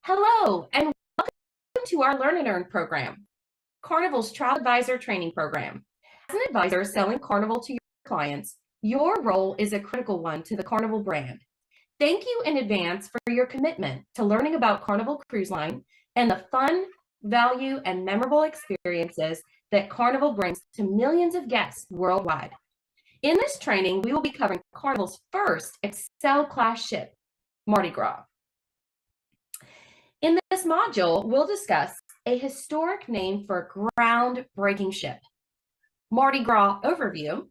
Hello, and welcome to our Learn and Earn program, Carnival's Travel Advisor Training Program. As an advisor selling Carnival to your clients, your role is a critical one to the Carnival brand. Thank you in advance for your commitment to learning about Carnival Cruise Line and the fun, value, and memorable experiences that Carnival brings to millions of guests worldwide. In this training, we will be covering Carnival's first Excel class ship, Mardi Gras. In this module, we'll discuss a historic name for a groundbreaking ship, Mardi Gras overview.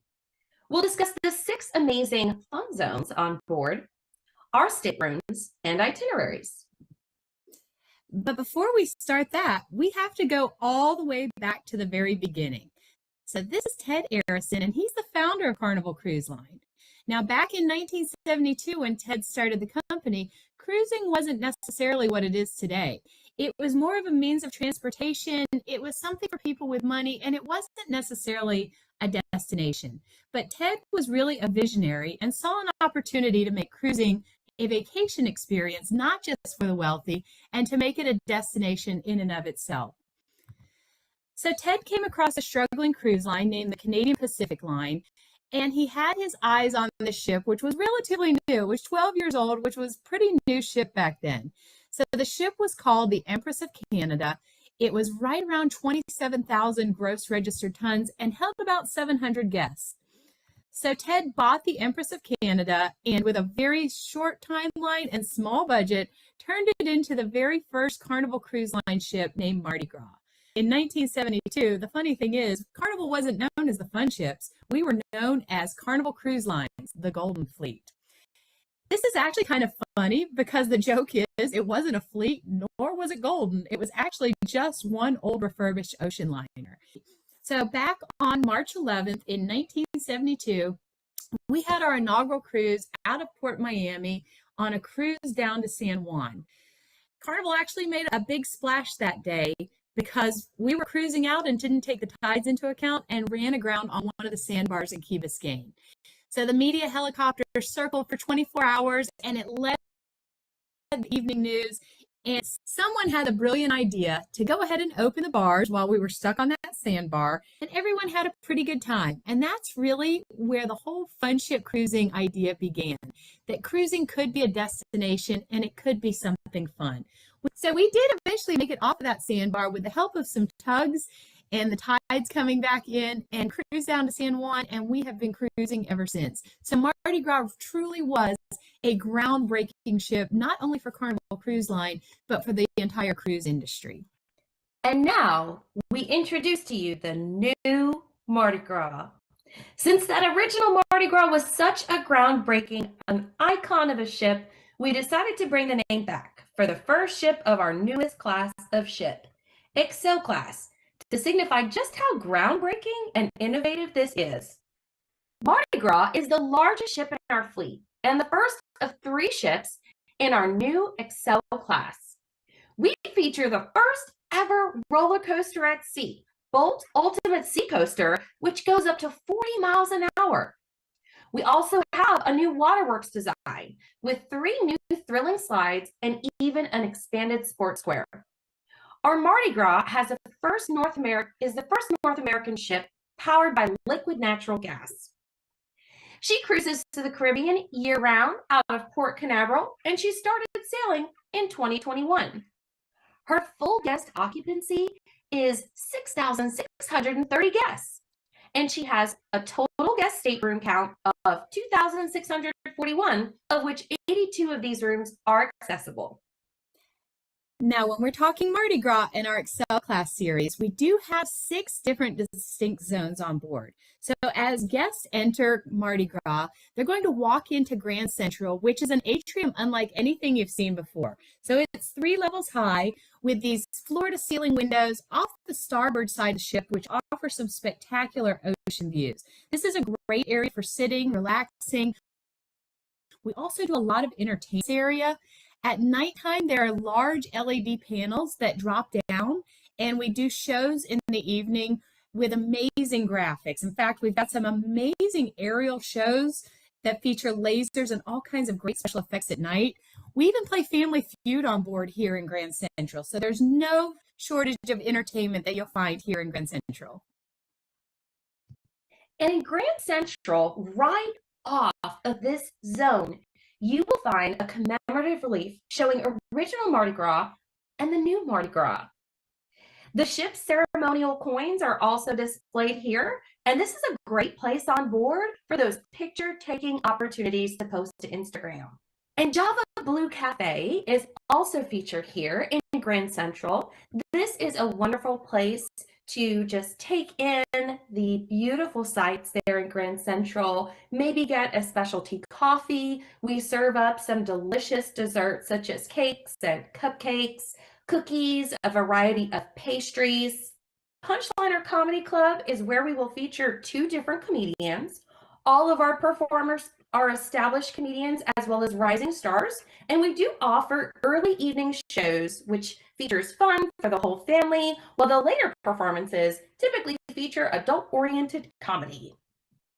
We'll discuss the 6 amazing fun zones on board, our staterooms, and itineraries. But before we start that, we have to go all the way back to the very beginning. So this is Ted Arison, and he's the founder of Carnival Cruise Line. Now, back in 1972, when Ted started the company, cruising wasn't necessarily what it is today. It was more of a means of transportation. It was something for people with money, and it wasn't necessarily a destination. But Ted was really a visionary and saw an opportunity to make cruising a vacation experience, not just for the wealthy, and to make it a destination in and of itself. So Ted came across a struggling cruise line named the Canadian Pacific Line, and he had his eyes on the ship, which was relatively new. It was 12 years old, which was a pretty new ship back then. So the ship was called the Empress of Canada. It was right around 27,000 gross registered tons and held about 700 guests. So Ted bought the Empress of Canada, and with a very short timeline and small budget, turned it into the very first Carnival Cruise Line ship named Mardi Gras. In 1972, the funny thing is, Carnival wasn't known as the fun ships. We were known as Carnival Cruise Lines, the Golden Fleet. This is actually kind of funny because the joke is it wasn't a fleet, nor was it golden. It was actually just one old refurbished ocean liner. So back on March 11th in 1972, we had our inaugural cruise out of Port Miami on a cruise down to San Juan. Carnival actually made a big splash that day because we were cruising out and didn't take the tides into account and ran aground on one of the sandbars in Key Biscayne. So the media helicopter circled for 24 hours and it led the evening news. And someone had a brilliant idea to go ahead and open the bars while we were stuck on that sandbar, and everyone had a pretty good time. And that's really where the whole fun ship cruising idea began, that cruising could be a destination and it could be something fun. So we did eventually make it off of that sandbar with the help of some tugs and the tides coming back in and cruise down to San Juan, and we have been cruising ever since. So Mardi Gras truly was a groundbreaking ship, not only for Carnival Cruise Line, but for the entire cruise industry. And now we introduce to you the new Mardi Gras. Since that original Mardi Gras was such a groundbreaking, an icon of a ship, we decided to bring the name back for the first ship of our newest class of ship, Excel class, to signify just how groundbreaking and innovative this is. Mardi Gras is the largest ship in our fleet and the first of 3 ships in our new Excel class. We feature the first ever roller coaster at sea, Bolt Ultimate Sea Coaster, which goes up to 40 miles an hour. We also have a new waterworks design with 3 new thrilling slides and even an expanded sports square. Our Mardi Gras is the first North American ship powered by liquid natural gas. She cruises to the Caribbean year-round out of Port Canaveral, and she started sailing in 2021. Her full guest occupancy is 6,630 guests, and she has a total guest stateroom count of 2,641, of which 82 of these rooms are accessible. Now, when we're talking Mardi Gras in our Excel class series, we do have 6 different distinct zones on board. So as guests enter Mardi Gras, they're going to walk into Grand Central, which is an atrium unlike anything you've seen before. So it's 3 levels high with these floor-to-ceiling windows off the starboard side of the ship, which offer some spectacular ocean views. This is a great area for sitting, relaxing. We also do a lot of entertainment area. At nighttime, there are large LED panels that drop down, and we do shows in the evening with amazing graphics. In fact, we've got some amazing aerial shows that feature lasers and all kinds of great special effects at night. We even play Family Feud on board here in Grand Central. So there's no shortage of entertainment that you'll find here in Grand Central. And in Grand Central, right off of this zone, you will find a commemorative relief showing original Mardi Gras and the new Mardi Gras. The ship's ceremonial coins are also displayed here, and this is a great place on board for those picture-taking opportunities to post to Instagram. And Java Blue Cafe is also featured here in Grand Central. This is a wonderful place to just take in the beautiful sights there in Grand Central, maybe get a specialty coffee. We serve up some delicious desserts such as cakes and cupcakes, cookies, a variety of pastries. Punchliner Comedy Club is where we will feature 2 different comedians. All of our performers are established comedians as well as rising stars, and we do offer early evening shows, which features fun for the whole family, while the later performances typically feature adult-oriented comedy.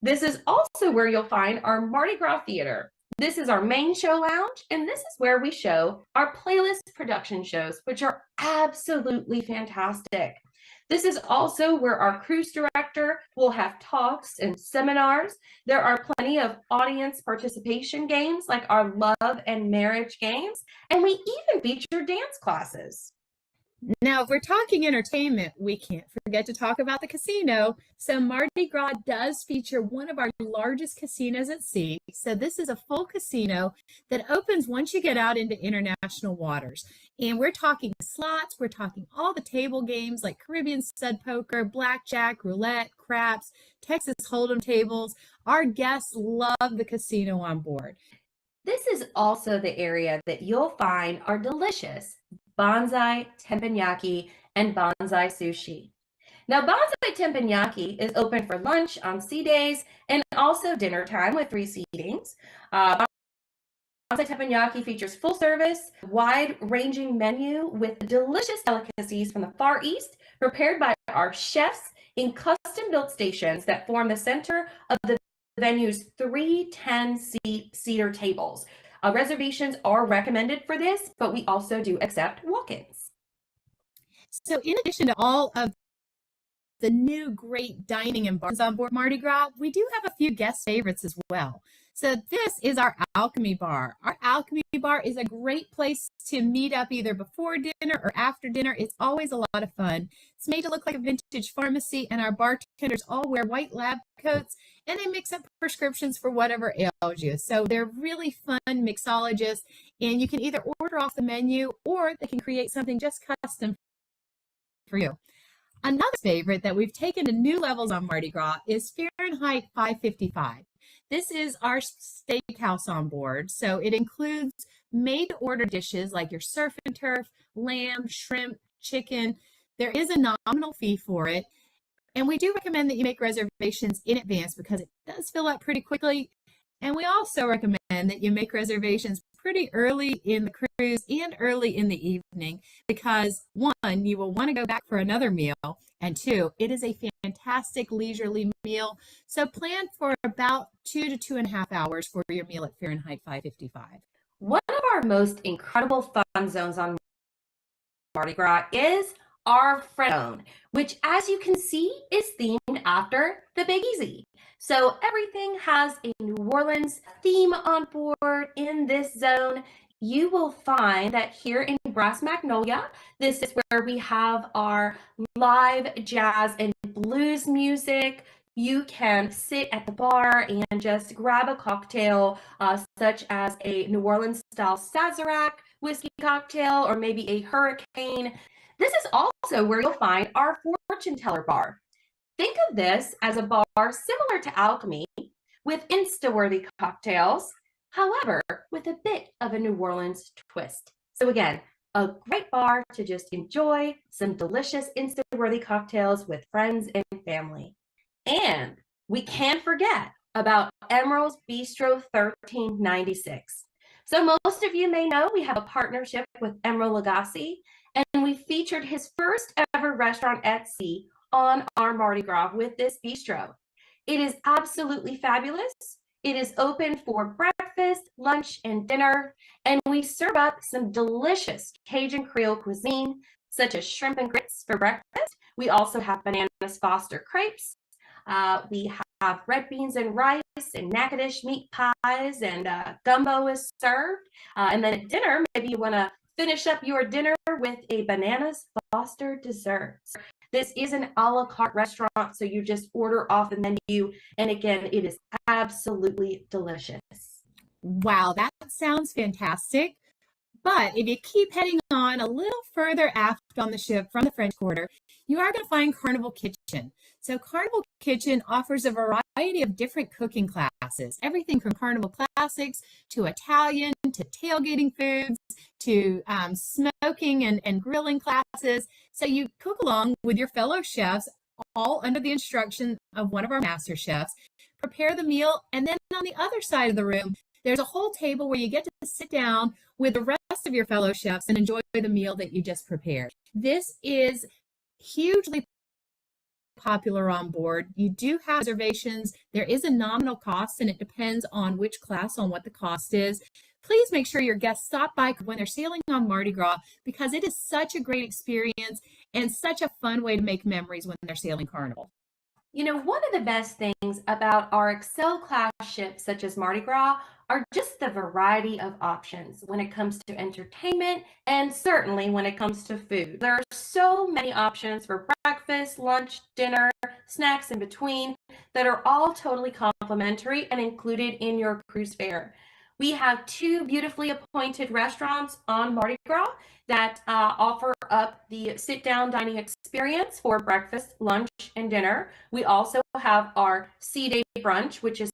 This is also where you'll find our Mardi Gras Theater. This is our main show lounge, and this is where we show our playlist production shows, which are absolutely fantastic. This is also where our cruise director will have talks and seminars. There are plenty of audience participation games like our love and marriage games, and we even feature dance classes. Now, if we're talking entertainment, we can't forget to talk about the casino. So Mardi Gras does feature one of our largest casinos at sea. So this is a full casino that opens once you get out into international waters. And we're talking slots, we're talking all the table games like Caribbean stud poker, blackjack, roulette, craps, Texas Hold'em tables. Our guests love the casino on board. This is also the area that you'll find our delicious bonsai teppanyaki and bonsai sushi. Now, bonsai teppanyaki is open for lunch on sea days and also dinner time with 3 seatings. Bonsai teppanyaki features full service, wide-ranging menu with delicious delicacies from the Far East prepared by our chefs in custom-built stations that form the center of the venue's 3 10-seater tables. Reservations are recommended for this, but we also do accept walk-ins. So in addition to all of the new great dining and bars on board Mardi Gras, we do have a few guest favorites as well. So this is our Alchemy Bar. Our Alchemy Bar is a great place to meet up either before dinner or after dinner. It's always a lot of fun. It's made to look like a vintage pharmacy, and our bartenders all wear white lab coats, and they mix up prescriptions for whatever ails you. So they're really fun mixologists, and you can either order off the menu or they can create something just custom for you. Another favorite that we've taken to new levels on Mardi Gras is Fahrenheit 555. This is our steakhouse on board. So it includes made-to-order dishes like your surf and turf, lamb, shrimp, chicken. There is a nominal fee for it. And we do recommend that you make reservations in advance because it does fill up pretty quickly. And we also recommend that you make reservations pretty early in the cruise and early in the evening because 1, you will want to go back for another meal, and 2, it is a fantastic leisurely meal. So plan for about 2 to 2.5 hours for your meal at Fahrenheit 555. One of our most incredible fun zones on Mardi Gras is our friend zone, which, as you can see, is themed after the Big Easy. So everything has a New Orleans theme on board in this zone. You will find that here in Brass Magnolia, this is where we have our live jazz and blues music. You can sit at the bar and just grab a cocktail, such as a New Orleans style Sazerac whiskey cocktail, or maybe a Hurricane. This is also where you'll find our fortune teller bar. Think of this as a bar similar to Alchemy with Insta-worthy cocktails, however, with a bit of a New Orleans twist. So again, a great bar to just enjoy some delicious Insta-worthy cocktails with friends and family. And we can't forget about Emerald's Bistro 1396. So most of you may know we have a partnership with Emerald Lagasse, and we featured his first ever restaurant at sea on our Mardi Gras with this bistro. It is absolutely fabulous. It is open for breakfast, lunch, and dinner, and we serve up some delicious Cajun Creole cuisine, such as shrimp and grits for breakfast. We also have bananas Foster crepes. We have red beans and rice and Natchitoches meat pies, and gumbo is served. And then at dinner, maybe you want to finish up your dinner with a bananas Foster dessert. This is an a la carte restaurant, so you just order off the menu. And again, it is absolutely delicious. Wow, that sounds fantastic. But if you keep heading on a little further aft on the ship from the French Quarter, you are going to find Carnival Kitchen. So Carnival Kitchen offers a variety of different cooking classes, everything from Carnival Classics to Italian to tailgating foods to smoking and grilling classes. So you cook along with your fellow chefs, all under the instruction of one of our master chefs, prepare the meal, and then on the other side of the room, there's a whole table where you get to sit down with the rest of your fellow chefs and enjoy the meal that you just prepared. This is hugely popular on board. You do have reservations. There is a nominal cost, and it depends on which class on what the cost is. Please make sure your guests stop by when they're sailing on Mardi Gras, because it is such a great experience and such a fun way to make memories when they're sailing Carnival. You know, one of the best things about our Excel class ships, such as Mardi Gras, are just the variety of options when it comes to entertainment and certainly when it comes to food. There are so many options for breakfast, lunch, dinner, snacks in between that are all totally complimentary and included in your cruise fare. We have two beautifully appointed restaurants on Mardi Gras that offer up the sit-down dining experience for breakfast, lunch, and dinner. We also have our Sea Day brunch, which is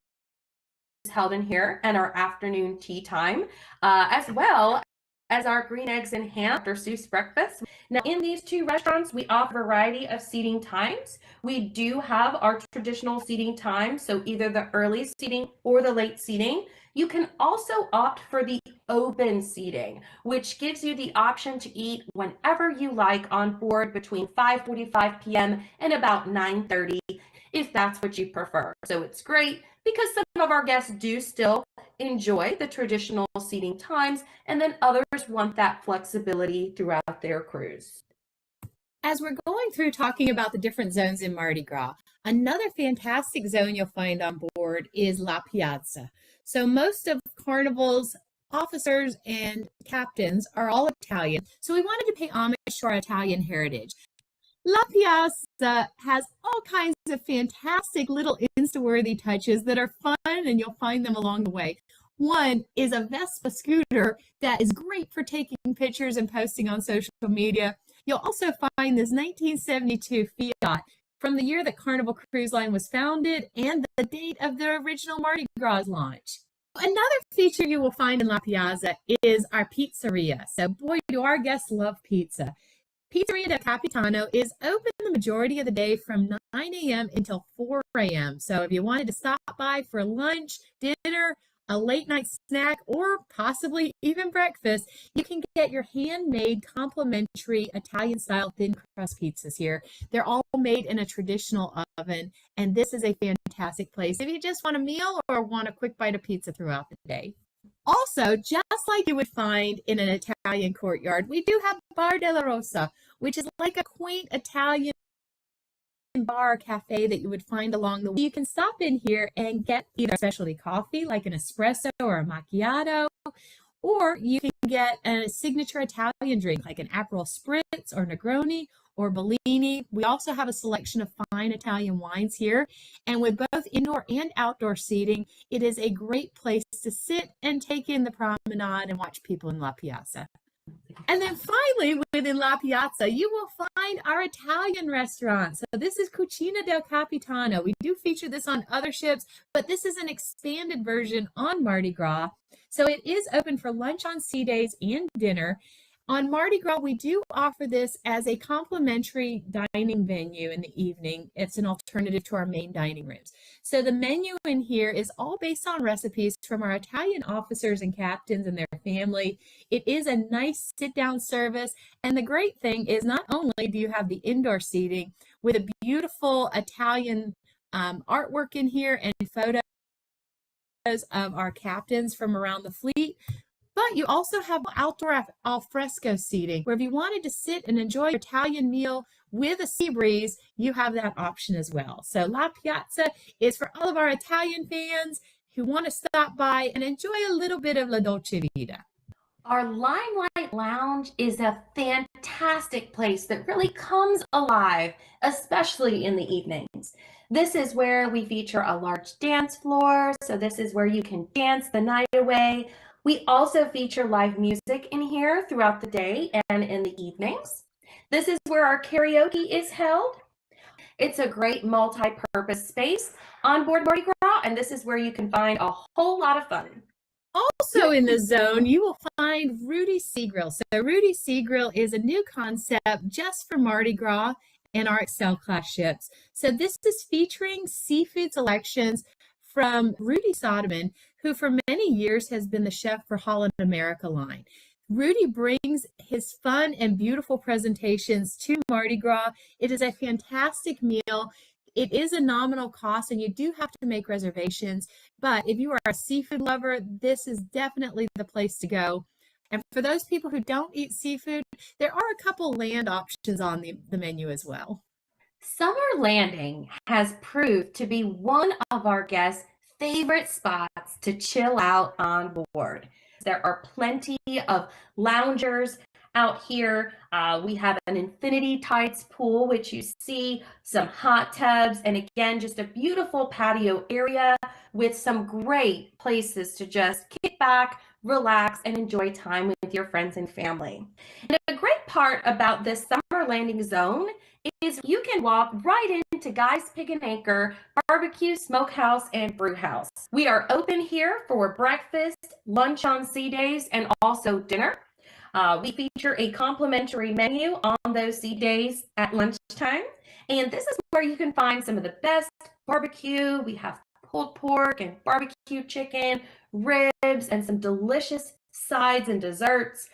held in here, and our afternoon tea time, as well as our green eggs and ham or Seuss breakfast. Now, in these two restaurants, we offer a variety of seating times. We do have our traditional seating times, so either the early seating or the late seating. You can also opt for the open seating, which gives you the option to eat whenever you like on board between 5:45 p.m. and about 9:30, if that's what you prefer. So it's great because some of our guests do still enjoy the traditional seating times, and then others want that flexibility throughout their cruise. As we're going through talking about the different zones in Mardi Gras, another fantastic zone you'll find on board is La Piazza. So most of Carnival's officers and captains are all Italian, so we wanted to pay homage to our Italian heritage. La Piazza has all kinds of fantastic little Insta-worthy touches that are fun, and you'll find them along the way. One is a Vespa scooter that is great for taking pictures and posting on social media. You'll also find this 1972 Fiat from the year that Carnival Cruise Line was founded and the date of the original Mardi Gras launch. Another feature you will find in La Piazza is our pizzeria. So boy, do our guests love pizza. Pizzeria del Capitano is open the majority of the day from 9 a.m. until 4 a.m. So if you wanted to stop by for lunch, dinner, a late night snack, or possibly even breakfast, you can get your handmade complimentary Italian style thin crust pizzas here. They're all made in a traditional oven, and this is a fantastic place if you just want a meal or want a quick bite of pizza throughout the day. Also, just like you would find in an Italian courtyard, we do have Bar della Rosa, which is like a quaint Italian bar or cafe that you would find along the way. You can stop in here and get either specialty coffee like an espresso or a macchiato, or you can get a signature Italian drink like an Aperol Spritz or Negroni or Bellini. We also have a selection of fine Italian wines here, and with both indoor and outdoor seating, it is a great place to sit and take in the promenade and watch people in La Piazza. And then finally, within La Piazza, you will find our Italian restaurant. So this is Cucina del Capitano. We do feature this on other ships, but this is an expanded version on Mardi Gras. So it is open for lunch on sea days and dinner. On Mardi Gras, we do offer this as a complimentary dining venue in the evening. It's an alternative to our main dining rooms. So the menu in here is all based on recipes from our Italian officers and captains and their family. It is a nice sit-down service. And the great thing is not only do you have the indoor seating with a beautiful Italian artwork in here and photos of our captains from around the fleet. But you also have outdoor al fresco seating, where if you wanted to sit and enjoy your Italian meal with a sea breeze, you have that option as well. So La Piazza is for all of our Italian fans who want to stop by and enjoy a little bit of La Dolce Vita. Our Limelight Lounge is a fantastic place that really comes alive, especially in the evenings. This is where we feature a large dance floor, so this is where you can dance the night away. We also feature live music in here throughout the day and in the evenings. This is where our karaoke is held. It's a great multi-purpose space on board Mardi Gras, and this is where you can find a whole lot of fun. Also in the zone, you will find Rudy Sea Grill. So Rudy Sea Grill is a new concept just for Mardi Gras and our Excel class ships. So this is featuring seafood selections from Rudy Soderman, who for many years has been the chef for Holland America line. Rudy brings his fun and beautiful presentations to Mardi Gras. It is a fantastic meal. It is a nominal cost and you do have to make reservations, but if you are a seafood lover, this is definitely the place to go. And for those people who don't eat seafood, there are a couple land options on the menu as well. Summer Landing has proved to be one of our guests' favorite spots to chill out on board. There are plenty of loungers out here. We have an infinity tides pool, which you see, some hot tubs, and again, just a beautiful patio area with some great places to just kick back, relax, and enjoy time with your friends and family. And a great part about this Summer Landing zone is you can walk right into Guy's Pig and Anchor Barbecue, Smokehouse, and Brewhouse. We are open here for breakfast, lunch on sea days, and also dinner. We feature a complimentary menu on those sea days at lunchtime. And this is where you can find some of the best barbecue. We have pulled pork and barbecue chicken, ribs, and some delicious sides and desserts.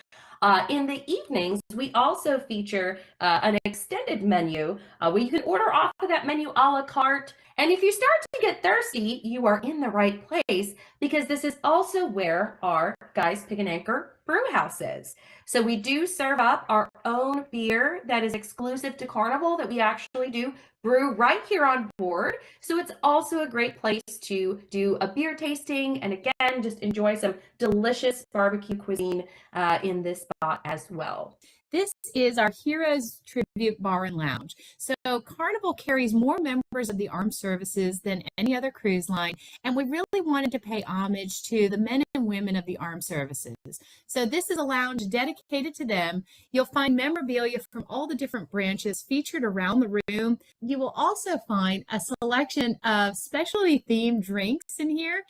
In the evenings, we also feature an extended menu where you can order off of that menu a la carte. And if you start to get thirsty, you are in the right place because this is also where our Guy's Pig and Anchor brew house is. So we do serve up our own beer that is exclusive to Carnival that we actually do brew right here on board. So it's also a great place to do a beer tasting and again, just enjoy some delicious barbecue cuisine in this spot as well. This is our Heroes Tribute Bar and Lounge. So Carnival carries more members of the armed services than any other cruise line, and we really wanted to pay homage to the men and women of the armed services. So this is a lounge dedicated to them. You'll find memorabilia from all the different branches featured around the room. You will also find a selection of specialty themed drinks in here.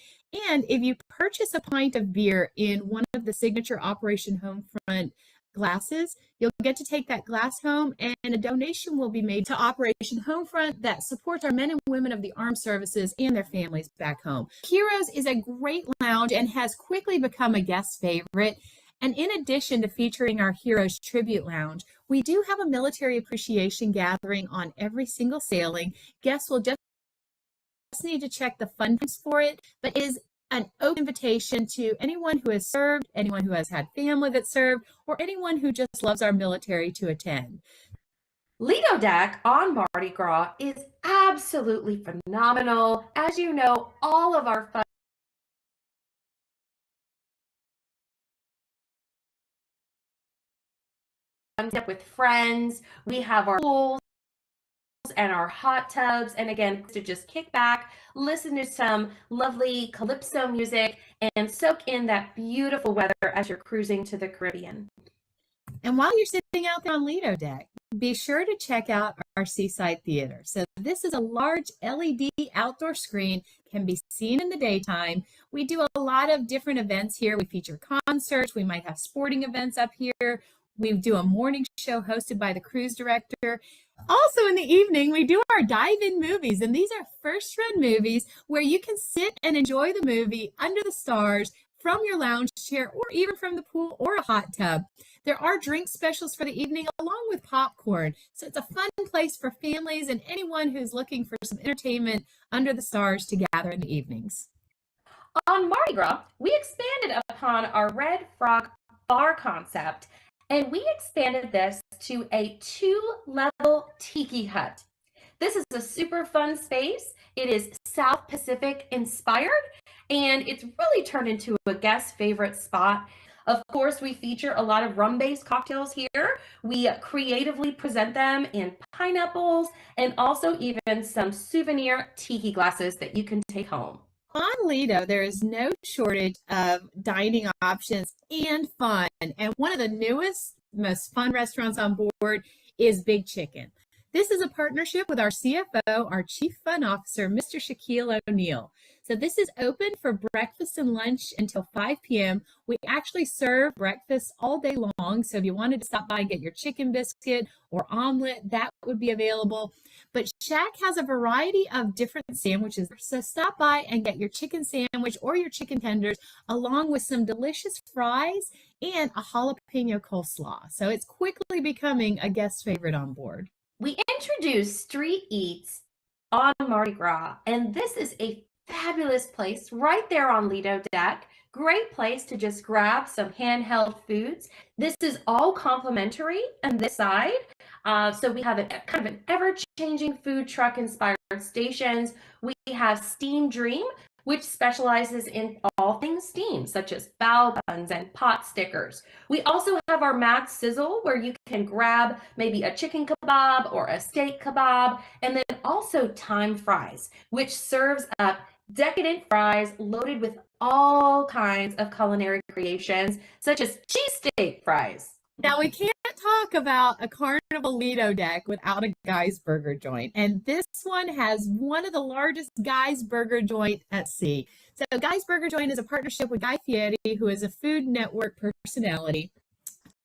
And if you purchase a pint of beer in one of the signature Operation Homefront glasses, you'll get to take that glass home and a donation will be made to Operation Homefront that supports our men and women of the armed services and their families back home. Heroes is a great lounge and has quickly become a guest favorite. And in addition to featuring our Heroes Tribute Lounge, we do have a military appreciation gathering on every single sailing. Guests will just need to check the fund for it, but is an open invitation to anyone who has served, anyone who has had family that served, or anyone who just loves our military to attend. Lido Deck on Mardi Gras is absolutely phenomenal. As you know, all of our fun with friends, we have our pools and our hot tubs, and again to just kick back, listen to some lovely calypso music and soak in that beautiful weather as you're cruising to the Caribbean. And while you're sitting out there on Lido Deck, be sure to check out our Seaside Theater. So this is a large LED outdoor screen, can be seen in the daytime. We do a lot of different events here. We feature concerts, we might have sporting events up here. We do a morning show hosted by the cruise director. Also in the evening, we do our dive-in movies, and these are first-run movies where you can sit and enjoy the movie under the stars from your lounge chair or even from the pool or a hot tub. There are drink specials for the evening along with popcorn. So it's a fun place for families and anyone who's looking for some entertainment under the stars to gather in the evenings. On Mardi Gras, we expanded upon our Red Frog bar concept, and we expanded this to a 2-level tiki hut. This is a super fun space. It is South Pacific inspired, and it's really turned into a guest favorite spot. Of course, we feature a lot of rum-based cocktails here. We creatively present them in pineapples and also even some souvenir tiki glasses that you can take home. On Lido, there is no shortage of dining options and fun. And one of the newest, most fun restaurants on board is Big Chicken. This is a partnership with our CFO, our Chief Fun Officer, Mr. Shaquille O'Neal. So this is open for breakfast and lunch until 5 p.m. We actually serve breakfast all day long. So if you wanted to stop by and get your chicken biscuit or omelet, that would be available. But Shack has a variety of different sandwiches. So stop by and get your chicken sandwich or your chicken tenders along with some delicious fries and a jalapeno coleslaw. So it's quickly becoming a guest favorite on board. We introduced Street Eats on Mardi Gras, and this is a fabulous place right there on Lido Deck. Great place to just grab some handheld foods. This is all complimentary on this side. So we have kind of an ever-changing food truck inspired stations. We have Steam Dream, which specializes in all things steam, such as bao buns and pot stickers. We also have our Mad Sizzle, where you can grab maybe a chicken kebab or a steak kebab, and then also Time Fries, which serves up decadent fries loaded with all kinds of culinary creations, such as cheesesteak fries. Now, we can't talk about a Carnival Lido deck without a Guy's Burger joint. And this one has one of the largest Guy's Burger joint at sea. So Guy's Burger joint is a partnership with Guy Fieri, who is a Food Network personality,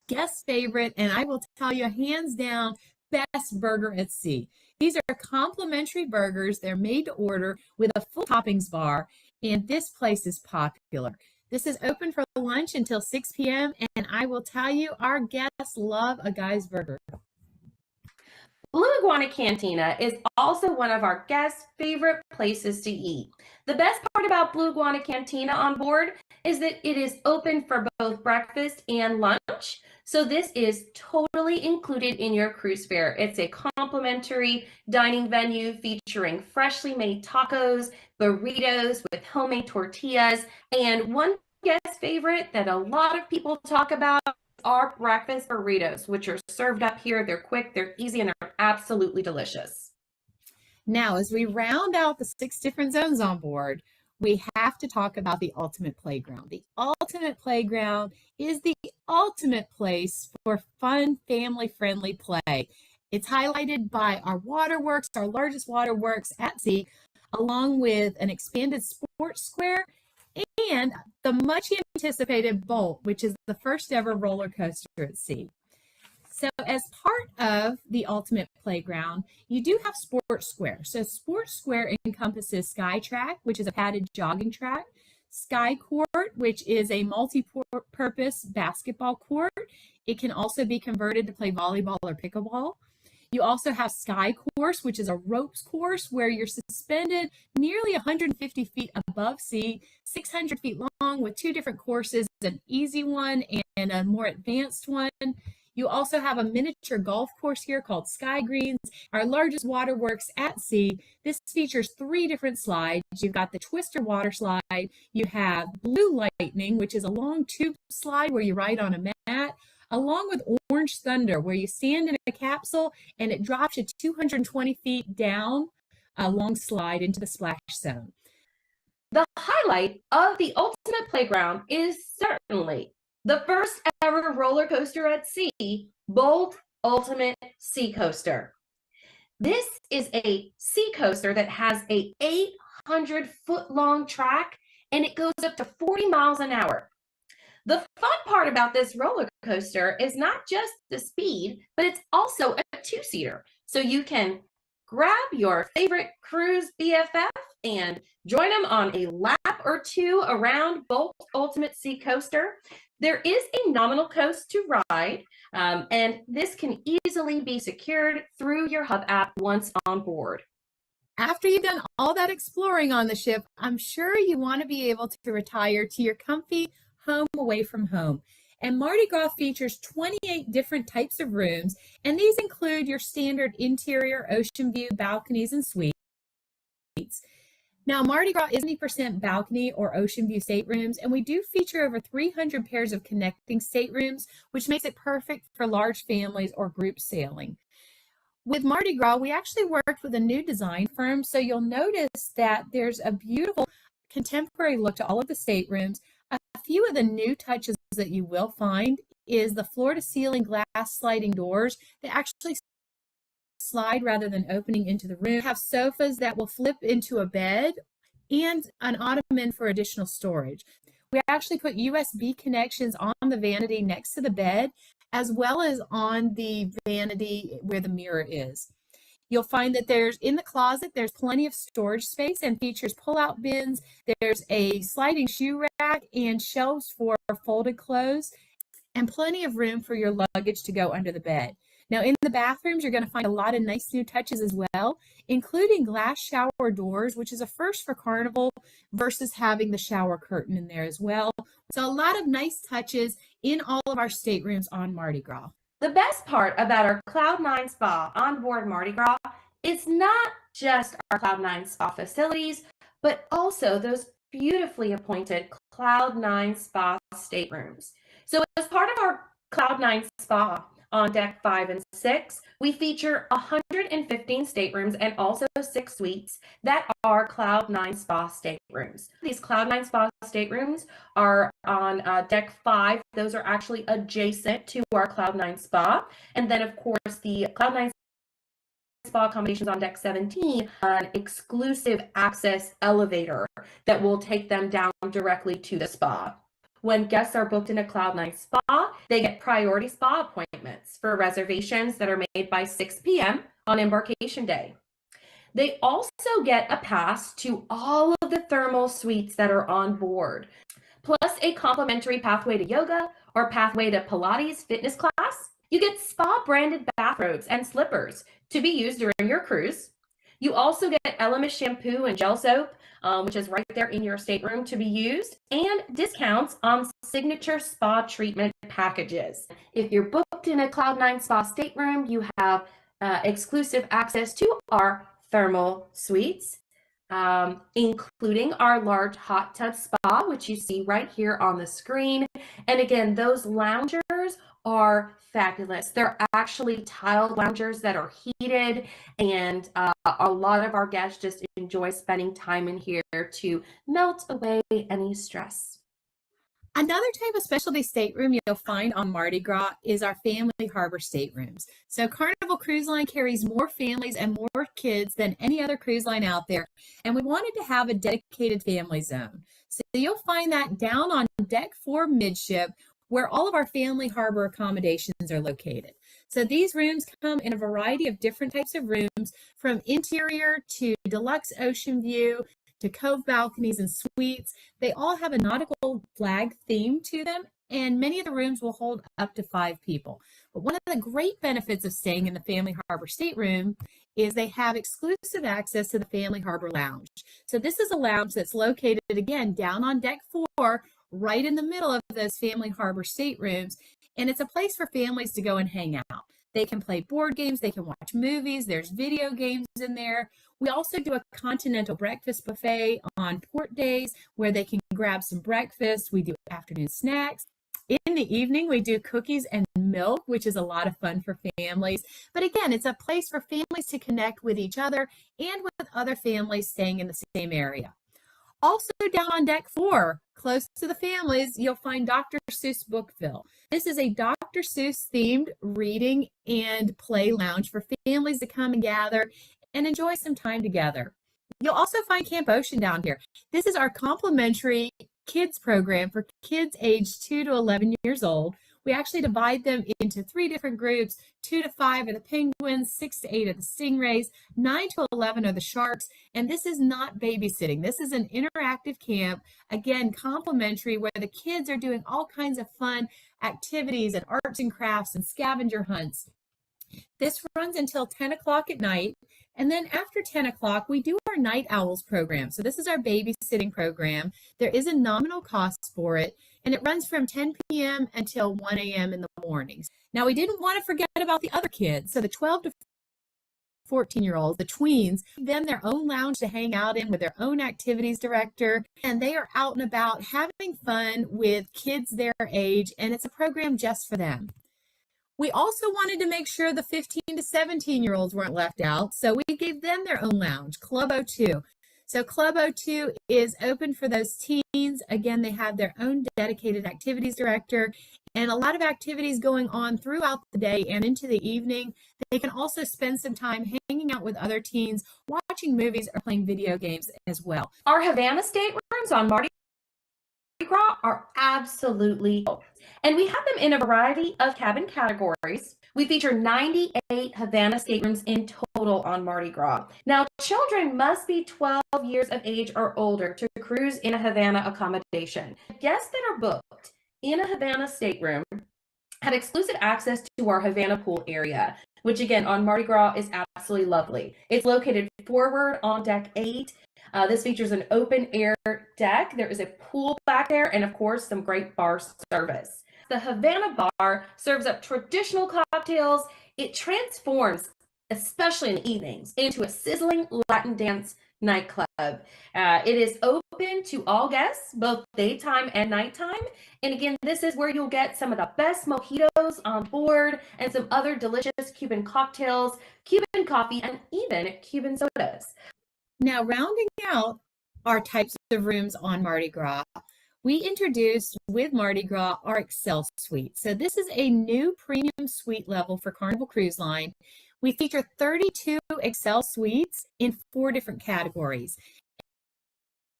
guest favorite, and I will tell you, hands down, best burger at sea. These are complimentary burgers. They're made to order with a full toppings bar, and this place is popular. This is open for lunch until 6 p.m. and I will tell you, our guests love a Guy's Burger. Blue Iguana Cantina is also one of our guests' favorite places to eat. The best part about Blue Iguana Cantina on board is that it is open for both breakfast and lunch. So this is totally included in your cruise fare. It's a complimentary dining venue featuring freshly made tacos, burritos with homemade tortillas, and one guest favorite that a lot of people talk about are breakfast burritos, which are served up here. They're quick, they're easy, and they're absolutely delicious. Now, as we round out the 6 different zones on board, we have to talk about the Ultimate Playground. The Ultimate Playground is the ultimate place for fun, family-friendly play. It's highlighted by our waterworks, our largest waterworks at sea, along with an expanded sports square and the much anticipated Bolt, which is the first ever roller coaster at sea. So as part of the Ultimate Playground, you do have Sports Square. So Sports Square encompasses Sky Track, which is a padded jogging track, Sky Court, which is a multi-purpose basketball court. It can also be converted to play volleyball or pickleball. You also have Sky Course, which is a ropes course where you're suspended nearly 150 feet above sea, 600 feet long, with 2 different courses, an easy one and a more advanced one. You also have a miniature golf course here called Sky Greens, our largest waterworks at sea. This features 3 different slides. You've got the Twister water slide. You have Blue Lightning, which is a long tube slide where you ride on a mat, along with Orange Thunder, where you stand in a capsule and it drops you 220 feet down a long slide into the splash zone. The highlight of the Ultimate Playground is certainly the first ever roller coaster at sea, Bolt Ultimate Sea Coaster. This is a sea coaster that has a 800-foot-long track, and it goes up to 40 miles an hour. The fun part about this roller coaster is not just the speed, but it's also a 2-seater. So you can grab your favorite cruise BFF and join them on a lap or 2 around Bolt Ultimate Sea Coaster. There is a nominal cost to ride, and this can easily be secured through your Hub app once on board. After you've done all that exploring on the ship, I'm sure you want to be able to retire to your comfy home away from home. And Mardi Gras features 28 different types of rooms, and these include your standard interior ocean view balconies and suites. Now, Mardi Gras is 70% balcony or ocean view staterooms, and we do feature over 300 pairs of connecting staterooms, which makes it perfect for large families or group sailing. With Mardi Gras, we actually worked with a new design firm, so you'll notice that there's a beautiful contemporary look to all of the staterooms. A few of the new touches that you will find is the floor-to-ceiling glass sliding doors that actually slide rather than opening into the room. We have sofas that will flip into a bed and an ottoman for additional storage. We actually put USB connections on the vanity next to the bed, as well as on the vanity where the mirror is. You'll find that in the closet, there's plenty of storage space and features pull-out bins. There's a sliding shoe rack and shelves for folded clothes, and plenty of room for your luggage to go under the bed. Now, in the bathrooms, you're going to find a lot of nice new touches as well, including glass shower doors, which is a first for Carnival versus having the shower curtain in there as well. So a lot of nice touches in all of our staterooms on Mardi Gras. The best part about our Cloud9 Spa on board Mardi Gras is not just our Cloud9 Spa facilities, but also those beautifully appointed Cloud9 Spa staterooms. So as part of our Cloud9 Spa on deck 5 and 6, we feature 115 staterooms and also 6 suites that are Cloud9 Spa staterooms. These Cloud9 Spa staterooms are on deck 5. Those are actually adjacent to our Cloud9 Spa. And then, of course, the Cloud9 Spa accommodations on deck 17, an exclusive access elevator that will take them down directly to the spa. When guests are booked in a Cloud9 Spa, they get priority spa appointments for reservations that are made by 6 p.m. on embarkation day. They also get a pass to all of the thermal suites that are on board, plus a complimentary pathway to yoga or pathway to Pilates fitness class. You get spa-branded bathrobes and slippers to be used during your cruise. You also get Elemis shampoo and gel soap, which is right there in your stateroom to be used, and discounts on signature spa treatment packages. If you're booked in a Cloud9 Spa stateroom, you have exclusive access to our thermal suites, including our large hot tub spa, which you see right here on the screen. And again, those loungers are fabulous. They're actually tiled loungers that are heated, and a lot of our guests just enjoy spending time in here to melt away any stress. Another type of specialty stateroom you'll find on Mardi Gras is our family harbor staterooms. So Carnival Cruise Line carries more families and more kids than any other cruise line out there, and we wanted to have a dedicated family zone. So you'll find that down on deck 4 midship, where all of our family harbor accommodations are located. So these rooms come in a variety of different types of rooms, from interior to deluxe ocean view to cove balconies and suites. They all have a nautical flag theme to them, and many of the rooms will hold up to 5 people. But one of the great benefits of staying in the Family Harbor stateroom is they have exclusive access to the Family Harbor Lounge. So this is a lounge that's located, again, down on deck 4, right in the middle of those Family Harbor staterooms, and it's a place for families to go and hang out. They can play board games, they can watch movies, there's video games in there. We also do a continental breakfast buffet on port days where they can grab some breakfast. We do afternoon snacks. In the evening, we do cookies and milk, which is a lot of fun for families. But again, it's a place for families to connect with each other and with other families staying in the same area. Also down on deck 4, close to the families, you'll find Dr. Seuss Bookville. This is a Dr. Seuss themed reading and play lounge for families to come and gather and enjoy some time together. You'll also find Camp Ocean down here. This is our complimentary kids program for kids aged 2 to 11 years old. We actually divide them into 3 different groups. 2 to 5 are the penguins, 6 to 8 are the stingrays, 9 to 11 are the sharks, and this is not babysitting. This is an interactive camp, again, complimentary, where the kids are doing all kinds of fun activities and arts and crafts and scavenger hunts. This runs until 10 o'clock at night. And then after 10 o'clock, we do our Night Owls program. So this is our babysitting program. There is a nominal cost for it, and it runs from 10 p.m. until 1 a.m. in the mornings. Now, we didn't want to forget about the other kids. So the 12 to 14-year-olds, the tweens, give them their own lounge to hang out in with their own activities director, and they are out and about having fun with kids their age, and it's a program just for them. We also wanted to make sure the 15 to 17-year-olds weren't left out, so we gave them their own lounge, Club O2. So Club O2 is open for those teens. Again, they have their own dedicated activities director and a lot of activities going on throughout the day and into the evening. They can also spend some time hanging out with other teens, watching movies, or playing video games as well. Our Havana staterooms on Mardi Gras are absolutely full, and we have them in a variety of cabin categories. We feature 98 Havana staterooms in total on Mardi Gras. Now, children must be 12 years of age or older to cruise in a Havana accommodation. Guests that are booked in a Havana stateroom have exclusive access to our Havana pool area, which again on Mardi Gras is absolutely lovely. It's located forward on deck 8. This features an open air deck. There is a pool back there, and of course, some great bar service. The Havana bar serves up traditional cocktails. It transforms, especially in the evenings, into a sizzling Latin dance nightclub. It is open to all guests, both daytime and nighttime. And again, this is where you'll get some of the best mojitos on board and some other delicious Cuban cocktails, Cuban coffee, and even Cuban sodas. Now, rounding out our types of rooms on Mardi Gras, we introduced with Mardi Gras our Excel Suite. So this is a new premium suite level for Carnival Cruise Line. We feature 32 Excel Suites in 4 different categories.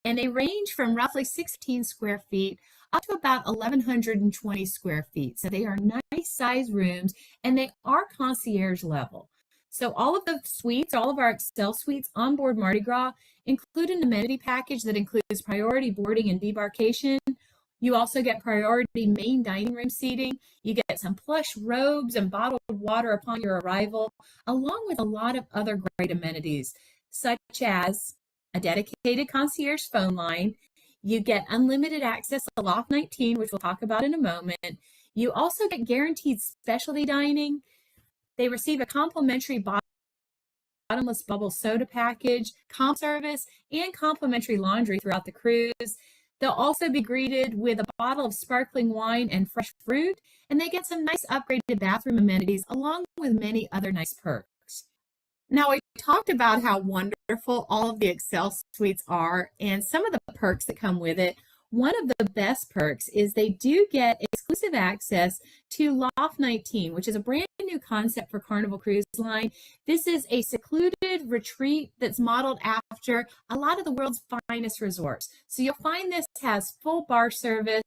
And they range from roughly 16 square feet up to about 1,120 square feet. So they are nice size rooms, and they are concierge level. So all of the suites, all of our Excel Suites on board Mardi Gras include an amenity package that includes priority boarding and debarkation. You also get priority main dining room seating. You get some plush robes and bottled water upon your arrival, along with a lot of other great amenities, such as a dedicated concierge phone line. You get unlimited access to Loft 19, which we'll talk about in a moment. You also get guaranteed specialty dining. They receive a complimentary bottomless bubble soda package, comp service, and complimentary laundry throughout the cruise. They'll also be greeted with a bottle of sparkling wine and fresh fruit, and they get some nice upgraded bathroom amenities along with many other nice perks. Now, we talked about how wonderful all of the Excel Suites are and some of the perks that come with it. One of the best perks is they do get exclusive access to Loft 19, which is a brand new concept for Carnival Cruise Line. This is a secluded retreat that's modeled after a lot of the world's finest resorts. So you'll find this has full bar service,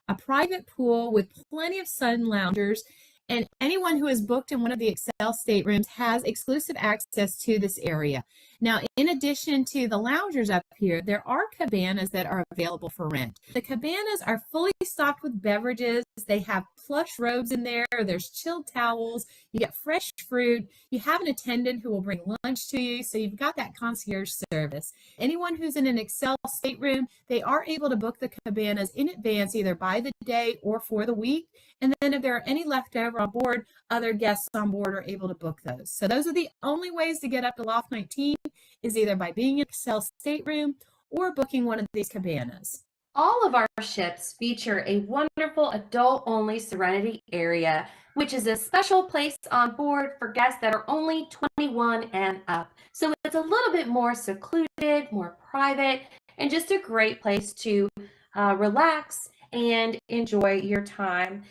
a private pool with plenty of sun loungers, and anyone who is booked in one of the Excel staterooms has exclusive access to this area. Now, in addition to the loungers up here, there are cabanas that are available for rent. The cabanas are fully stocked with beverages. They have plush robes in there. There's chilled towels. You get fresh fruit. You have an attendant who will bring lunch to you. So you've got that concierge service. Anyone who's in an Excel stateroom, they are able to book the cabanas in advance, either by the day or for the week. And then if there are any left over on board, other guests on board are able to book those. So those are the only ways to get up to Loft 19, is either by being in an Excel stateroom or booking one of these cabanas. All of our ships feature a wonderful adult-only Serenity area, which is a special place on board for guests that are only 21 and up. So it's a little bit more secluded, more private, and just a great place to relax and enjoy your time.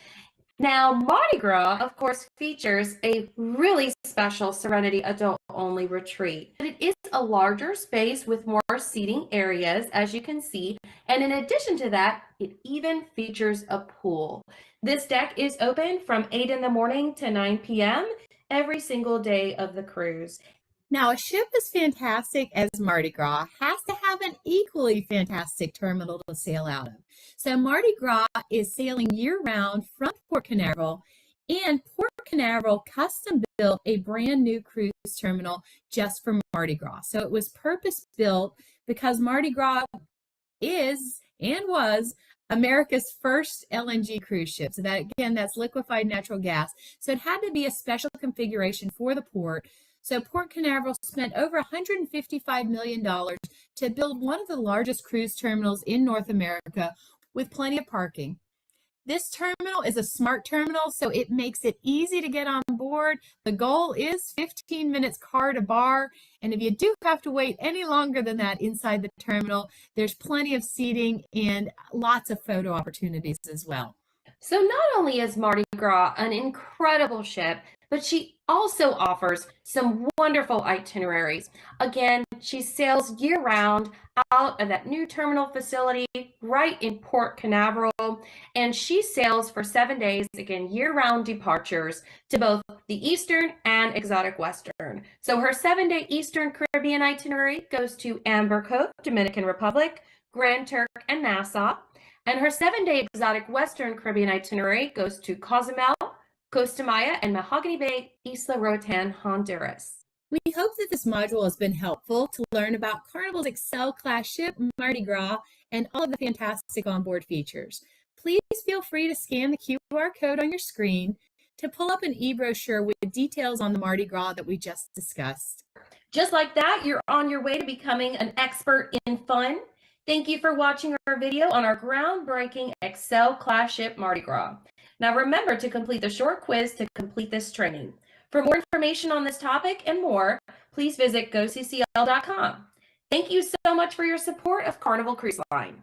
Now, Mardi Gras, of course, features a really special Serenity adult-only retreat. It is a larger space with more seating areas, as you can see, and in addition to that, it even features a pool. This deck is open from 8 in the morning to 9 p.m. every single day of the cruise. Now, a ship as fantastic as Mardi Gras has to have an equally fantastic terminal to sail out of. So Mardi Gras is sailing year-round from Port Canaveral, and Port Canaveral custom built a brand new cruise terminal just for Mardi Gras. So it was purpose built because Mardi Gras is and was America's first LNG cruise ship. So that again, that's liquefied natural gas. So it had to be a special configuration for the port. So Port Canaveral spent over $155 million to build one of the largest cruise terminals in North America with plenty of parking. This terminal is a smart terminal, so it makes it easy to get on board. The goal is 15 minutes car to bar, and if you do have to wait any longer than that inside the terminal, there's plenty of seating and lots of photo opportunities as well. So not only is Mardi Gras an incredible ship, but she also offers some wonderful itineraries. Again, she sails year-round out of that new terminal facility right in Port Canaveral, and she sails for 7 days, again, year-round departures to both the Eastern and exotic Western. So her 7-day Eastern Caribbean itinerary goes to Amber Cove, Dominican Republic, Grand Turk, and Nassau. And her 7-day exotic Western Caribbean itinerary goes to Cozumel, Costa Maya, and Mahogany Bay, Isla Roatan, Honduras. We hope that this module has been helpful to learn about Carnival's Excel class ship, Mardi Gras, and all of the fantastic onboard features. Please feel free to scan the QR code on your screen to pull up an e-brochure with details on the Mardi Gras that we just discussed. Just like that, you're on your way to becoming an expert in fun. Thank you for watching our video on our groundbreaking Excel class ship Mardi Gras. Now remember to complete the short quiz to complete this training. For more information on this topic and more, please visit goccl.com. Thank you so much for your support of Carnival Cruise Line.